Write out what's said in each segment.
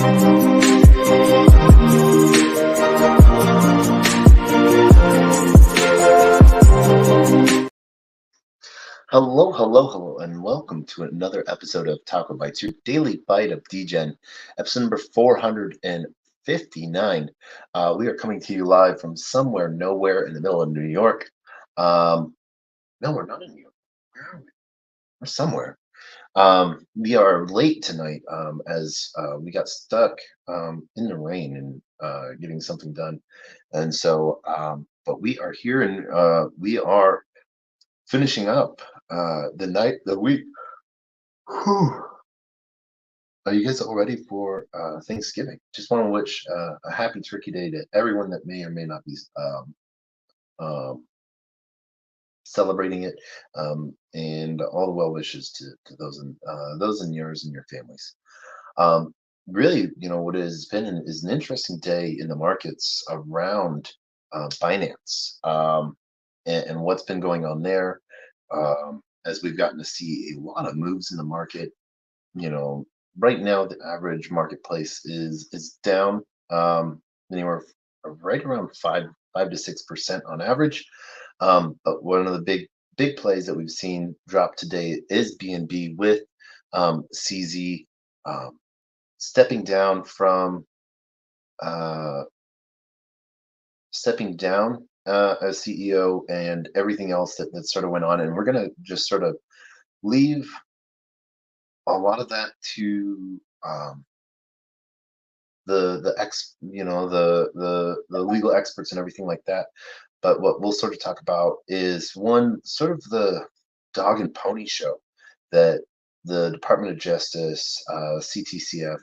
Hello, hello, hello, and welcome to another episode of TacoBytes, your daily bite of Degen, episode number 459. We are coming to you live from somewhere, nowhere in the middle of New York. No, we're not in New York. Where are we? We're somewhere. We are late tonight as we got stuck in the rain and getting something done. And so, but we are here and we are finishing up the week. Whew. Are you guys all ready for Thanksgiving? Just want to wish a happy Turkey Day to everyone that may or may not be um, celebrating it, and all the well wishes to those in yours and your families. Really, what it has been is an interesting day in the markets around finance, and what's been going on there. As we've gotten to see a lot of moves in the market, you know, right now the average marketplace is down anywhere right around 5 to 6% on average. But one of the big plays that we've seen drop today is BNB with CZ um, stepping down from uh, stepping down as CEO and everything else that sort of went on. And we're gonna just sort of leave a lot of that to the ex the legal experts and everything like that. But what we'll sort of talk about is one sort of the dog and pony show that the Department of Justice, CTCF,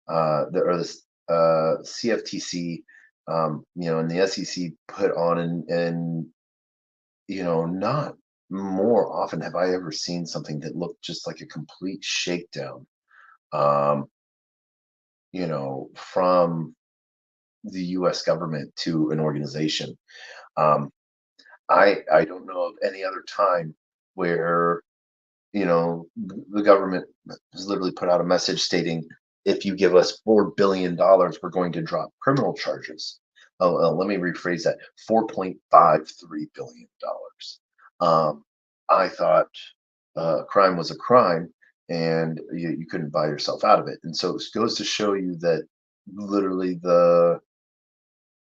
the CFTC, and the SEC put on, and not more often have I ever seen something that looked just like a complete shakedown. Um, from the U.S. government to an organization. Um, I don't know of any other time where the government has literally put out a message stating, if you give us $4 billion, we're going to drop criminal charges. Oh, let me rephrase that: $4.53 billion. I thought crime was a crime, and you couldn't buy yourself out of it. And so it goes to show you that literally the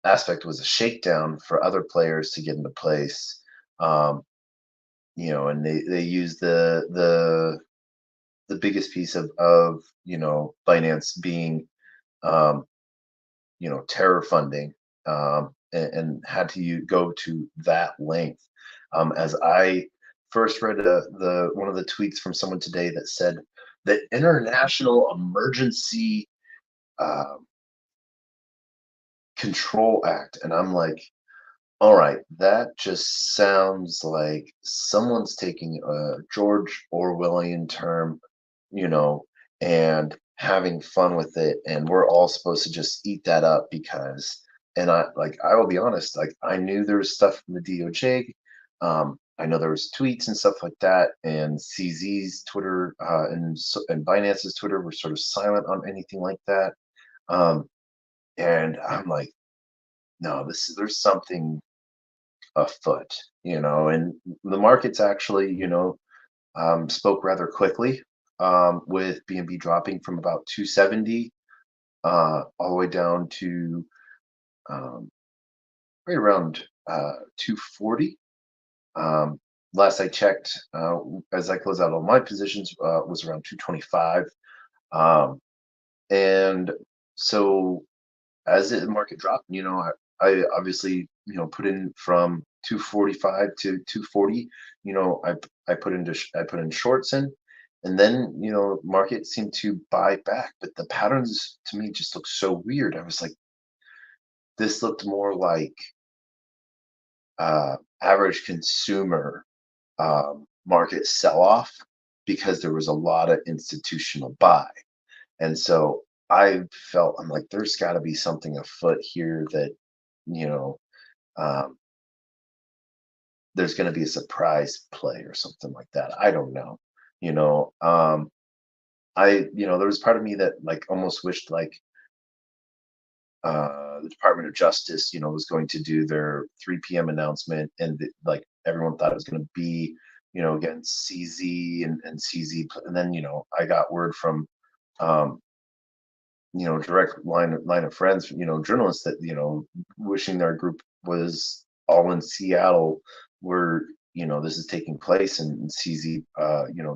aspect was a shakedown for other players to get into place. Um, and they use the biggest piece of finance being um, terror funding, and had to go to that length. As I first read the one of the tweets from someone today that said the International Emergency uh, Control Act, and I'm like, all right, that just sounds like someone's taking a George Orwellian term, you know, and having fun with it, and we're all supposed to just eat that up because. And I will be honest, like I knew there was stuff from the DOJ. I know there was tweets and stuff like that, and CZ's Twitter and Binance's Twitter were sort of silent on anything like that. Um, and I'm like, no, there's something afoot, and the markets actually, spoke rather quickly, with BNB dropping from about 270 all the way down to um, right around 240. Um, Last I checked, as I close out all my positions, was around 225. Um, and so as the market dropped, I obviously, put in from 245 to 240. I put in shorts in, and then market seemed to buy back, but the patterns to me just looked so weird. I was like, this looked more like average consumer market sell off because there was a lot of institutional buy. And so I'm like, there's got to be something afoot here that, you know, um, there's going to be a surprise play or something like that. I don't know, you know. there was part of me that like almost wished like the Department of Justice, was going to do their 3 p.m. announcement, and like everyone thought it was going to be, against CZ and CZ, and then I got word from, um, direct line of friends, journalists that wishing their group was all in Seattle, where this is taking place, and CZ,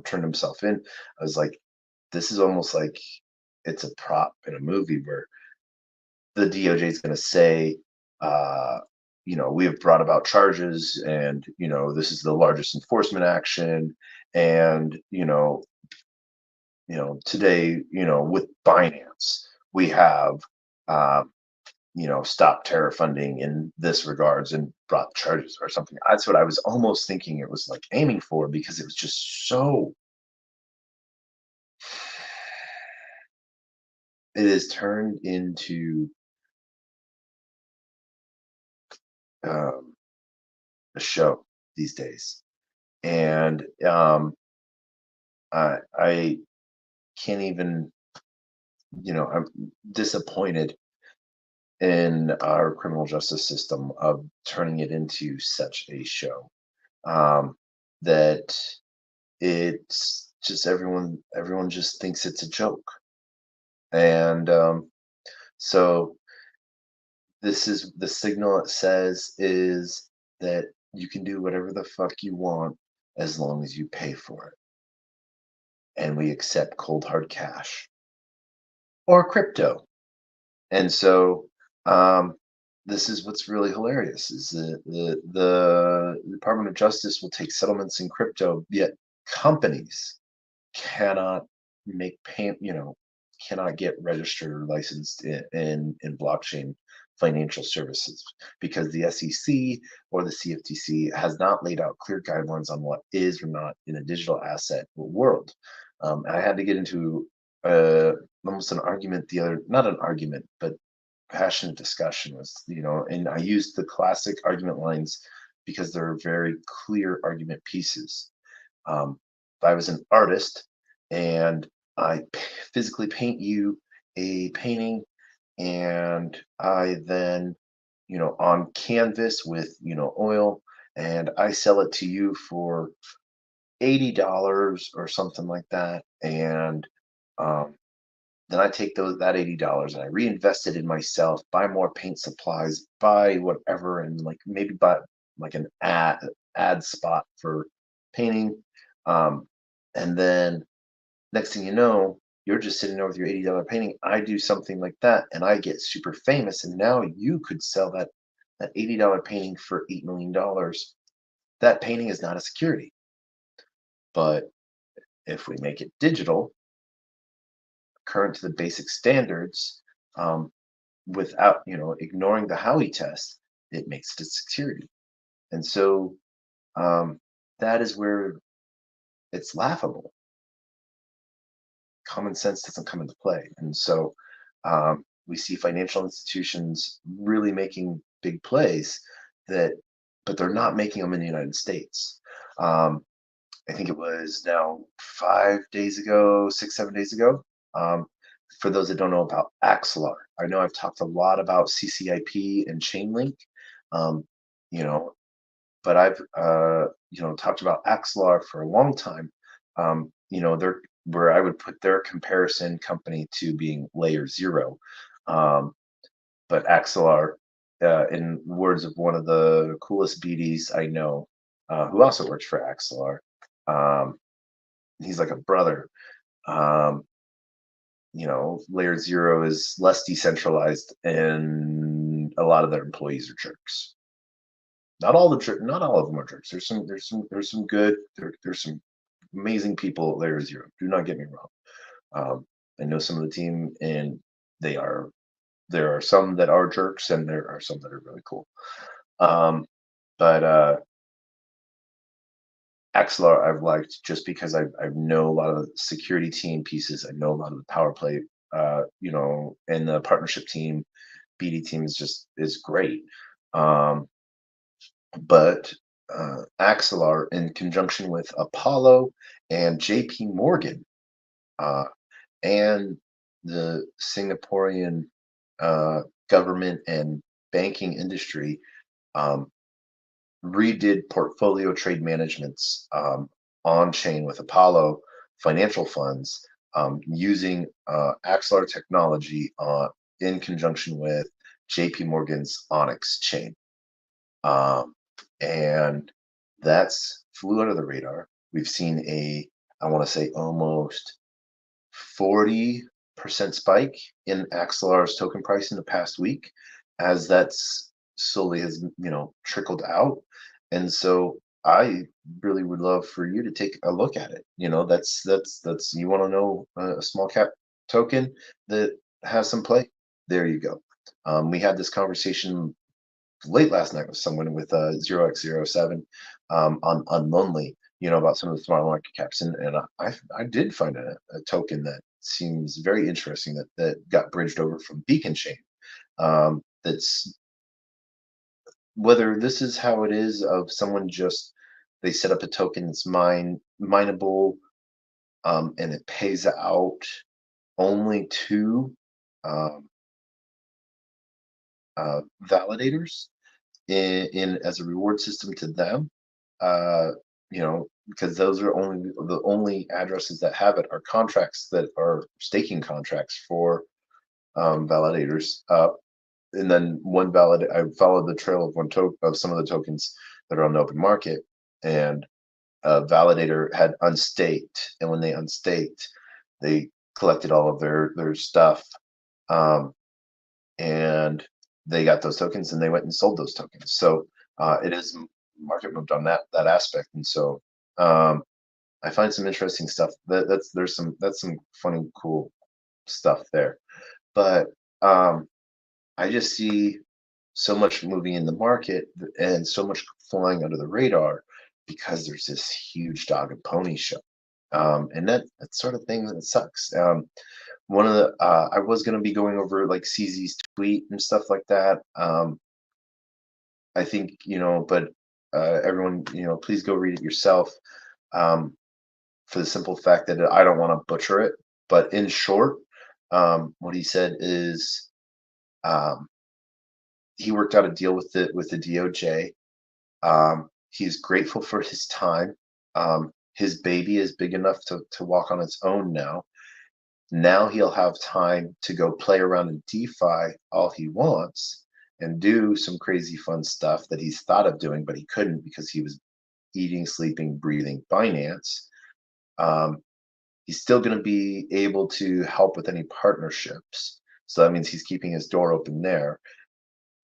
turned himself in. I was like, this is almost like it's a prop in a movie where the DOJ is going to say, uh, we have brought about charges, and this is the largest enforcement action, and today, with Binance, we have, uh, stopped terror funding in this regards and brought charges or something. That's what I was almost thinking it was like aiming for, because it was just so. It is turned into, um, a show these days, and I can't even, I'm disappointed in our criminal justice system of turning it into such a show, that it's just everyone just thinks it's a joke. And so this is the signal it says is that you can do whatever the fuck you want as long as you pay for it. And we accept cold hard cash or crypto. And so, this is what's really hilarious is the Department of Justice will take settlements in crypto, yet companies cannot make cannot get registered or licensed in blockchain financial services, because the SEC or the CFTC has not laid out clear guidelines on what is or not in a digital asset world. I had to get into uh, almost an argument the other, not an argument, but passionate discussion was, and I used the classic argument lines because they're very clear argument pieces. If I was an artist and physically paint you a painting, and I then, on canvas with, oil, and I sell it to you for $80 or something like that, and um, then I take that $80 and I reinvest it in myself, buy more paint supplies, buy whatever, and like maybe buy like an ad spot for painting. Um, and then next thing you know, you're just sitting there with your $80 painting. I do something like that and I get super famous. And now you could sell that $80 painting for $8 million. That painting is not a security. But if we make it digital, current to the basic standards, um, without ignoring the Howey test, it makes it a security. And so, that is where it's laughable. Common sense doesn't come into play, and so, we see financial institutions really making big plays that, but they're not making them in the United States. um, I think it was now 5 days ago, 6, 7 days ago. Um, for those that don't know about Axelar, I know I've talked a lot about CCIP and Chainlink, um, you know, but I've talked about Axelar for a long time. They're where I would put their comparison company to being Layer Zero, um, but Axelar, in words of one of the coolest BDs I know, who also works for Axelar. Um, he's like a brother. Um, Layer Zero is less decentralized, and a lot of their employees are jerks. Not all of them are jerks. There's some good. There's some amazing people at Layer Zero. Do not get me wrong. I know some of the team, and they are. There are some that are jerks, and there are some that are really cool. But Axelar I've liked just because I know a lot of the security team pieces. I know a lot of the power play, and the partnership team, BD team is great. Um, but Axelar, in conjunction with Apollo and JP Morgan, and the Singaporean uh, government and banking industry um, redid portfolio trade managements on chain with Apollo financial funds using Axelar technology in conjunction with JP Morgan's Onyx chain. Um, and that's flew under the radar. We've seen I want to say almost 40% spike in Axelar's token price in the past week as that's slowly has, trickled out. And so I really would love for you to take a look at it. That's you want to know a small cap token that has some play. There you go. We had this conversation late last night with someone with 0x07 on Unlonely, about some of the smart market caps. And I did find a token that seems very interesting that got bridged over from Beacon Chain. That's whether this is how it is of someone just they set up a token that's mineable and it pays out only to um, validators in as a reward system to them. Uh, because those are the only addresses that have it are contracts that are staking contracts for validators. And then I followed the trail of some of the tokens that are on the open market, and a validator had unstaked, and when they unstaked, they collected all of their stuff, um, and they got those tokens and they went and sold those tokens. So it is market moved on that aspect, and so um, I find some interesting stuff. That's some funny, cool stuff there. But I just see so much moving in the market and so much flying under the radar because there's this huge dog and pony show. And that sort of thing that sucks. One of the I was going to be going over like CZ's tweet and stuff like that. I think but everyone please go read it yourself. Um, for the simple fact that I don't want to butcher it. But in short, what he said is um, he worked out a deal with the DOJ. He's grateful for his time. His baby is big enough to walk on its own now. Now he'll have time to go play around in DeFi all he wants and do some crazy fun stuff that he's thought of doing, but he couldn't because he was eating, sleeping, breathing Binance. Um, he's still going to be able to help with any partnerships. So that means he's keeping his door open there.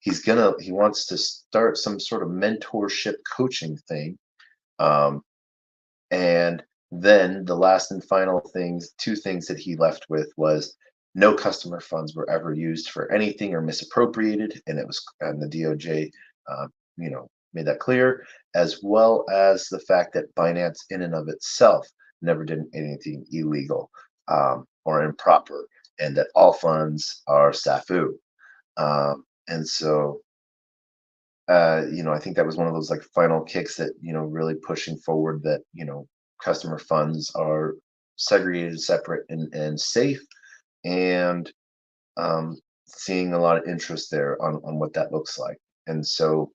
He wants to start some sort of mentorship coaching thing. Um, and then the last and final two things that he left with was no customer funds were ever used for anything or misappropriated, and the DOJ, made that clear, as well as the fact that Binance, in and of itself, never did anything illegal or improper, and that all funds are SAFU. And so I think that was one of those like final kicks that, really pushing forward that, customer funds are segregated, separate, and safe, and seeing a lot of interest there on what that looks like. And so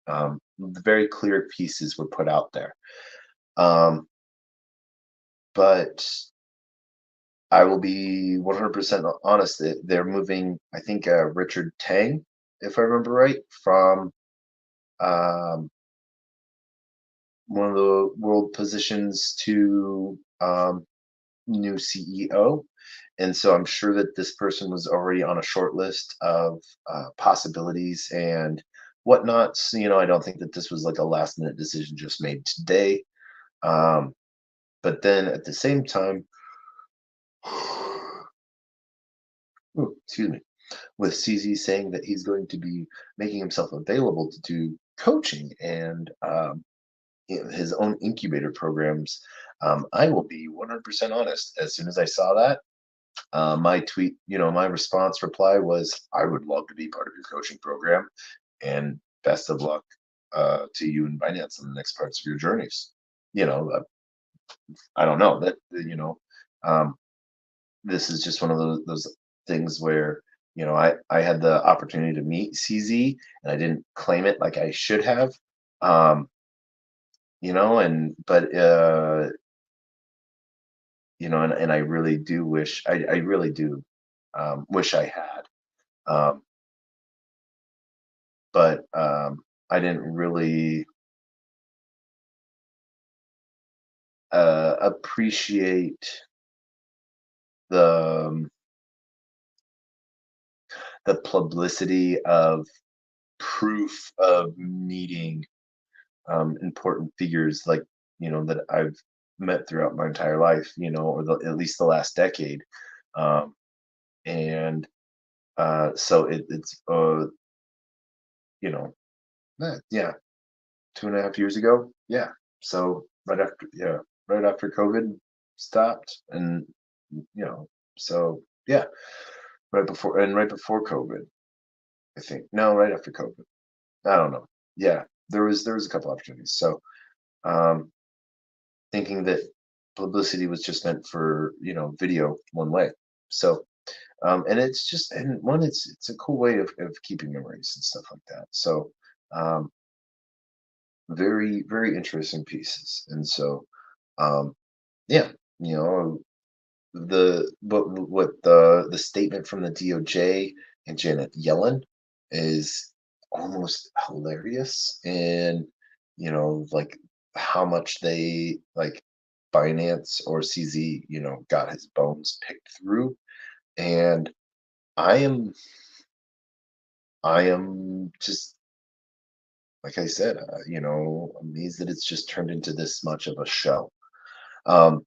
the very clear pieces were put out there. But I will be 100% honest. They're moving, I think, Richard Tang, if I remember right, from um, one of the world positions to new CEO. And so I'm sure that this person was already on a short list of possibilities and whatnot. So, I don't think that this was like a last minute decision just made today. But then at the same time, excuse me, with CZ saying that he's going to be making himself available to do coaching and his own incubator programs. I will be 100% honest. As soon as I saw that, my tweet, my reply was, I would love to be part of your coaching program and best of luck to you and Binance in the next parts of your journeys. I don't know that, um, this is just one of those things where, I had the opportunity to meet CZ and I didn't claim it like I should have. Um, and but and I really do wish I really do wish I had. Um, but I didn't really appreciate the the publicity of proof of meeting important figures like that I've met throughout my entire life, or at least the last decade, um, and so it's you know yeah, 2.5 years ago, yeah. So right after COVID stopped, and you know, so yeah, right before COVID, I think. No, right after COVID. I don't know. Yeah, there was a couple opportunities. So um, thinking that publicity was just meant for video one way. So and it's just and one it's a cool way of keeping memories and stuff like that. So um, very very interesting pieces. And so um, yeah, you know what the statement from the DOJ and Janet Yellen is almost hilarious, and like how much they like Binance or CZ, got his bones picked through. And I am I am just like I said, amazed that it's just turned into this much of a show. Um,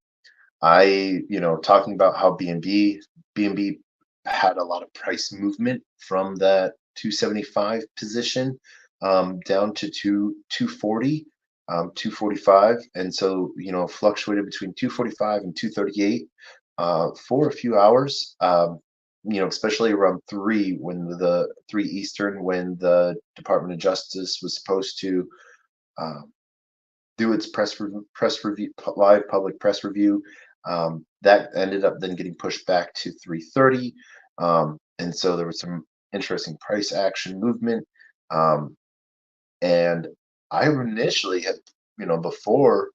talking about how BNB had a lot of price movement from that 275 position down to 240, 245. And so, fluctuated between 245 and 238 for a few hours. Especially around 3 Eastern, when the Department of Justice was supposed to um, do its press review, live public press review. That ended up then getting pushed back to 3:30, and so there was some interesting price action movement. Um, and I initially had, before,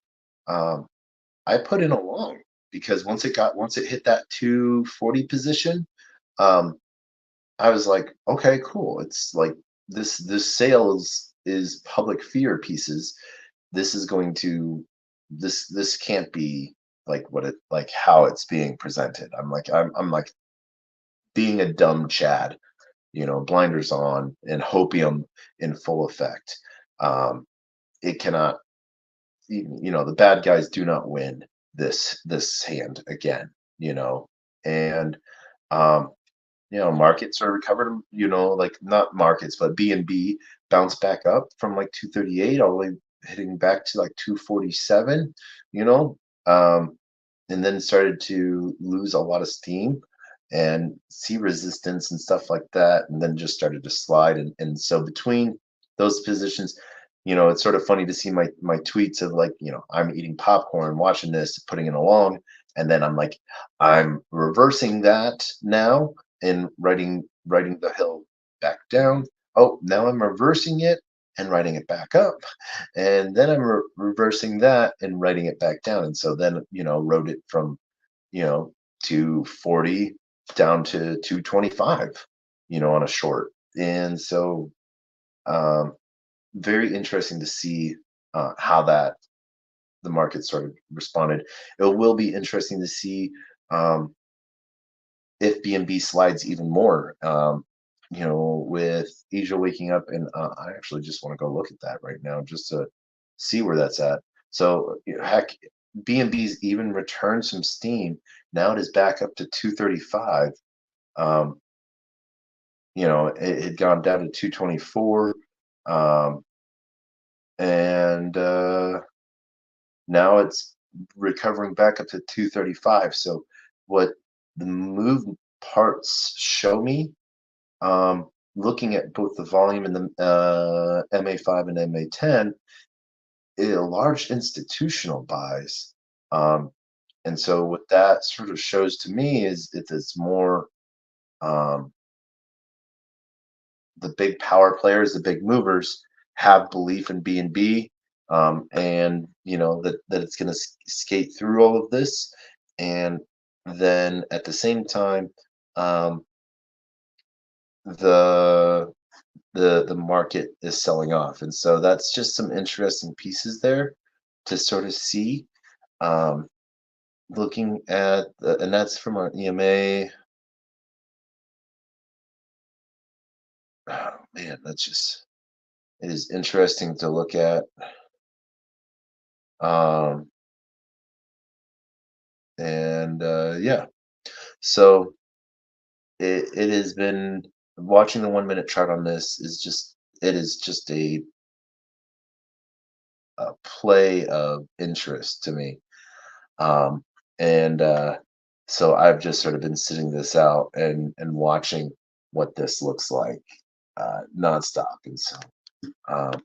um, I put in a long, because once it hit that 240 position, um, I was like, okay, cool. It's like this sale is public fear pieces. This is going to this can't be like what it like how it's being presented. I'm like being a dumb Chad, blinders on and hopium in full effect. It cannot, the bad guys do not win this hand again, and um markets are recovered, like not markets, but BNB bounced back up from like 238 all the way hitting back to like 247, you know, um, and then started to lose a lot of steam and see resistance and stuff like that, and then just started to slide. And so between those positions, it's sort of funny to see my tweets of like, I'm eating popcorn, watching this, putting it along, and then I'm like, I'm reversing that now and writing the hill back down. Oh, now I'm reversing it and writing it back up, and then I'm reversing that and writing it back down. And so then wrote it from 240 down to 225, on a short. And so um, very interesting to see how that the market sort of responded. It will be interesting to see um, if BNB slides even more, with Asia waking up. And I actually just want to go look at that right now just to see where that's at. So, heck, BNB's even returned some steam. Now it is back up to 235. Um, it had gone down to 224. Um, and now it's recovering back up to 235. So, what the move parts show me, looking at both the volume and the MA5 and MA10, large institutional buys, um, And so what that sort of shows to me is it's more um, the big power players, the big movers have belief in B&B, and that it's going to skate through all of this, and then at the same time, um, the the market is selling off, and so that's just some interesting pieces there to sort of see. Um, Looking at and that's from our EMA. Oh man, that's just it is interesting to look at. Um, and Yeah, so it has been watching the 1 minute chart on this is just it is just a play of interest to me. Um, and So I've just sort of been sitting this out and watching what this looks like nonstop. And so um,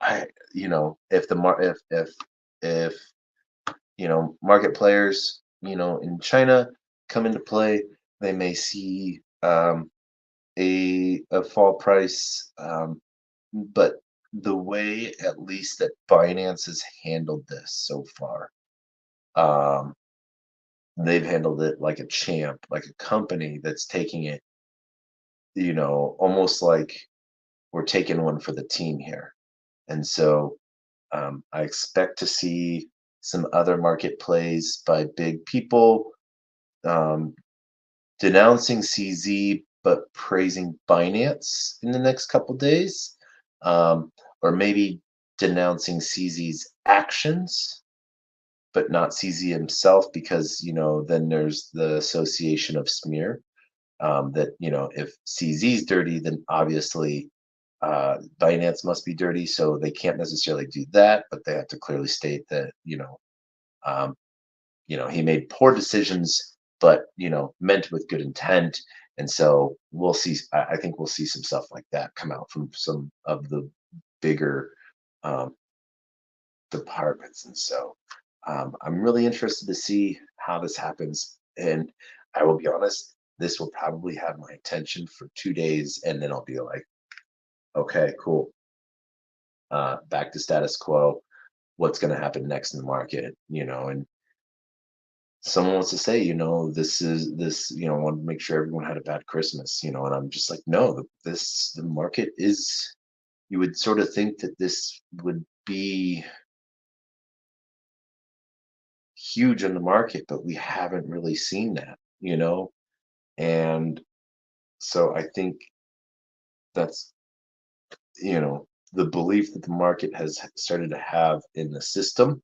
I, if the if market players, in China come into play, they may see a fall price. But the way, at least, that Binance has handled this so far, um, they've handled it like a champ, like a company that's taking it, almost like we're taking one for the team here. And so I expect to see some other market plays by big people, um, denouncing CZ but praising Binance in the next couple days, or maybe denouncing CZ's actions but not CZ himself, because then there's the association of smear, that if CZ's dirty, then obviously Binance must be dirty, so they can't necessarily do that, but they have to clearly state that um, he made poor decisions, but meant with good intent. And so we'll see. I think we'll see some stuff like that come out from some of the bigger um, departments. And so I'm really interested to see how this happens. And I will be honest, this will probably have my attention for 2 days, and then I'll be like, okay, cool, back to status quo. What's going to happen next in the market? And someone wants to say, this is this, I want to make sure everyone had a bad Christmas, and I'm just like, no, the market is, you would sort of think that this would be huge in the market, but we haven't really seen that. And so I think that's, the belief that the market has started to have in the system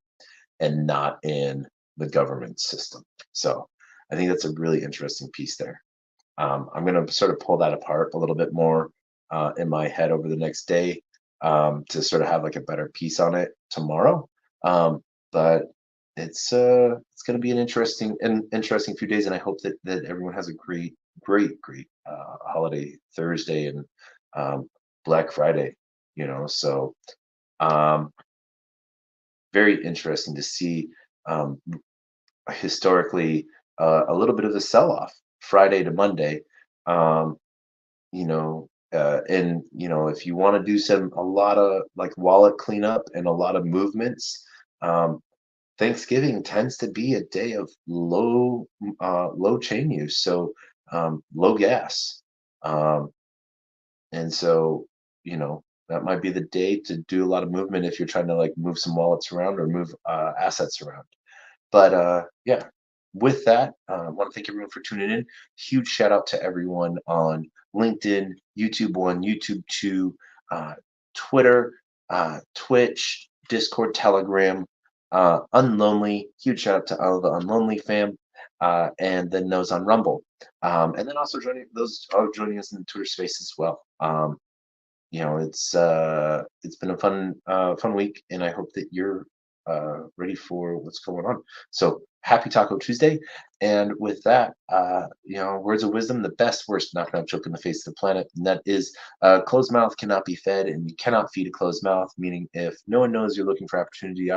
and not in the government system. So I think that's a really interesting piece there. I'm going to sort of pull that apart a little bit more in my head over the next day, to sort of have like a better piece on it tomorrow. But it's going to be an interesting few days, and I hope that everyone has a great holiday Thursday and um, Black Friday. So um, very interesting to see, um, historically, a little bit of a sell-off Friday to Monday. Um, and if you want to do a lot of like wallet cleanup and a lot of movements, um, Thanksgiving tends to be a day of low chain use, so low gas. Um, and so, that might be the day to do a lot of movement if you're trying to like move some wallets around or move assets around. But yeah, with that, I want to thank everyone for tuning in. Huge shout out to everyone on LinkedIn, YouTube One, YouTube Two, uh, Twitter, Twitch, Discord, Telegram, Unlonely. Huge shout out to all the Unlonely fam, and then those on Rumble, and then also joining those are joining us in the Twitter space as well. It's been a fun week, and I hope that you're ready for what's going on. So happy Taco Tuesday. And with that, words of wisdom, the best, worst knock knock joke in the face of the planet. And that is closed mouth cannot be fed, and you cannot feed a closed mouth, meaning if no one knows you're looking for opportunity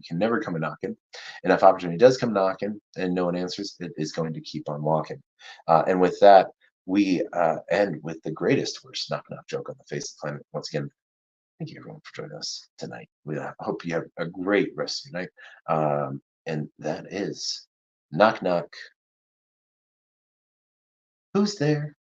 can never come a knocking. And if opportunity does come knocking and no one answers, it is going to keep on walking. And with that, we end with the greatest, worst knock knock joke on the face of the planet. Once again, thank you everyone for joining us tonight. We hope you have a great rest of your night. And that is knock knock. Who's there?